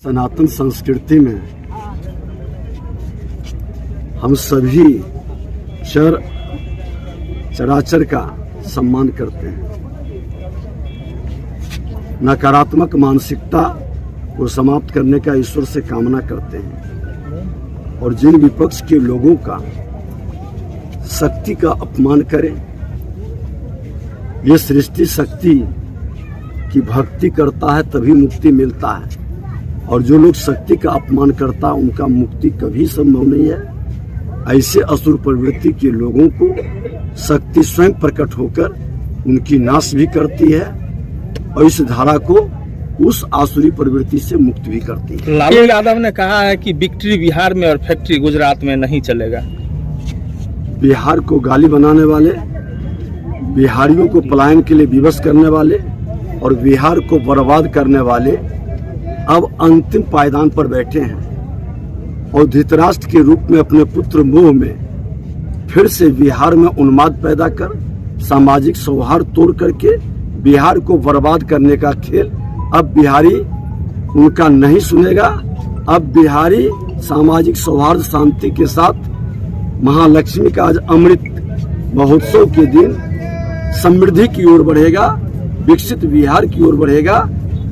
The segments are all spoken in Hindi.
सनातन संस्कृति में हम सभी चराचर का सम्मान करते हैं। नकारात्मक मानसिकता को समाप्त करने का ईश्वर से कामना करते हैं और जिन विपक्ष के लोगों का शक्ति का अपमान करें, ये सृष्टि शक्ति की भक्ति करता है तभी मुक्ति मिलता है, और जो लोग शक्ति का अपमान करता है उनका मुक्ति कभी संभव नहीं है। ऐसे असुर प्रवृत्ति के लोगों को शक्ति स्वयं प्रकट होकर उनकी नाश भी करती है और इस धारा को उस आसुरी प्रवृत्ति से मुक्त भी करती है। लालू यादव ने कहा है कि विक्ट्री बिहार में और फैक्ट्री गुजरात में नहीं चलेगा। बिहार को गाली बनाने वाले, बिहारियों को पलायन के लिए विवश करने वाले और बिहार को बर्बाद करने वाले अब अंतिम पायदान पर बैठे हैं और धृतराष्ट्र के रूप में अपने पुत्र मोह में फिर से बिहार में उन्माद पैदा कर सामाजिक सौहार्द तोड़ करके बिहार को बर्बाद करने का खेल अब बिहारी उनका नहीं सुनेगा। अब बिहारी सामाजिक सौहार्द शांति के साथ महालक्ष्मी का आज अमृत महोत्सव के दिन समृद्धि की ओर बढ़ेगा, विकसित बिहार की ओर बढ़ेगा।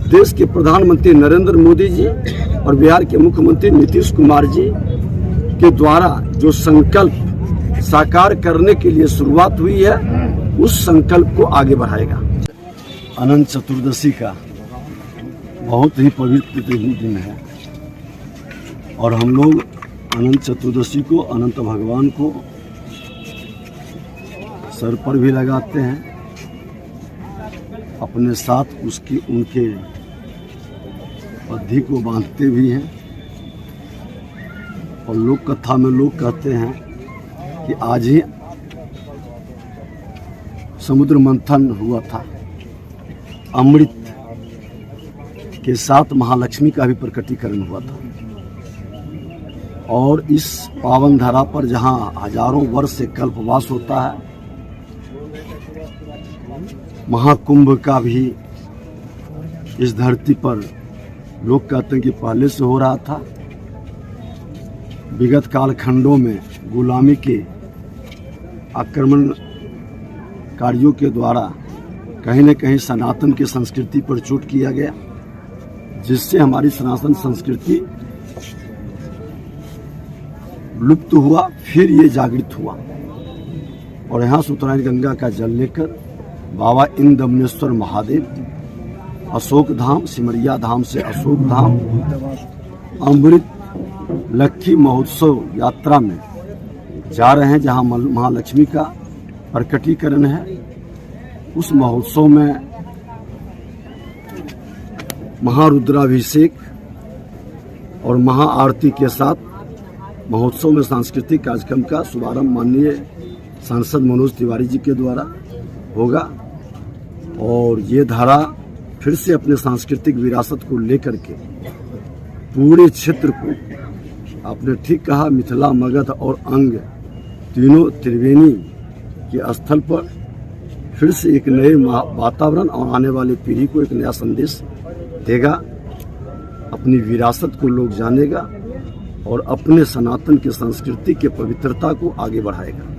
देश के प्रधानमंत्री नरेंद्र मोदी जी और बिहार के मुख्यमंत्री नीतीश कुमार जी के द्वारा जो संकल्प साकार करने के लिए शुरुआत हुई है, उस संकल्प को आगे बढ़ाएगा। अनंत चतुर्दशी का बहुत ही पवित्र दिन है और हम लोग अनंत चतुर्दशी को अनंत भगवान को सर पर भी लगाते हैं, अपने साथ उनके पद्धति को बांधते भी हैं। और लोक कथा में लोग कहते हैं कि आज ही समुद्र मंथन हुआ था, अमृत के साथ महालक्ष्मी का भी प्रकटीकरण हुआ था। और इस पावन धरा पर जहां हजारों वर्ष से कल्पवास होता है, महाकुंभ का भी इस धरती पर लोग कहते हैं कि पहले से हो रहा था। विगत कालखंडों में गुलामी के आक्रमणकारियों के द्वारा कहीं न कहीं सनातन की संस्कृति पर चोट किया गया, जिससे हमारी सनातन संस्कृति लुप्त हुआ। फिर ये जागृत हुआ और यहाँ उत्तरायण गंगा का जल लेकर बाबा इंद्रदमनेश्वर महादेव अशोक धाम, सिमरिया धाम से अशोक धाम, अमृत लक्की महोत्सव यात्रा में जा रहे हैं, जहां महालक्ष्मी का प्रकटीकरण है। उस महोत्सव में महारुद्राभिषेक और महाआरती के साथ महोत्सव में सांस्कृतिक कार्यक्रम का शुभारंभ माननीय सांसद मनोज तिवारी जी के द्वारा होगा। और ये धारा फिर से अपने सांस्कृतिक विरासत को लेकर के पूरे क्षेत्र को, आपने ठीक कहा, मिथिला, मगध और अंग तीनों त्रिवेणी के स्थल पर फिर से एक नए वातावरण और आने वाली पीढ़ी को एक नया संदेश देगा। अपनी विरासत को लोग जानेगा और अपने सनातन की संस्कृति के पवित्रता को आगे बढ़ाएगा।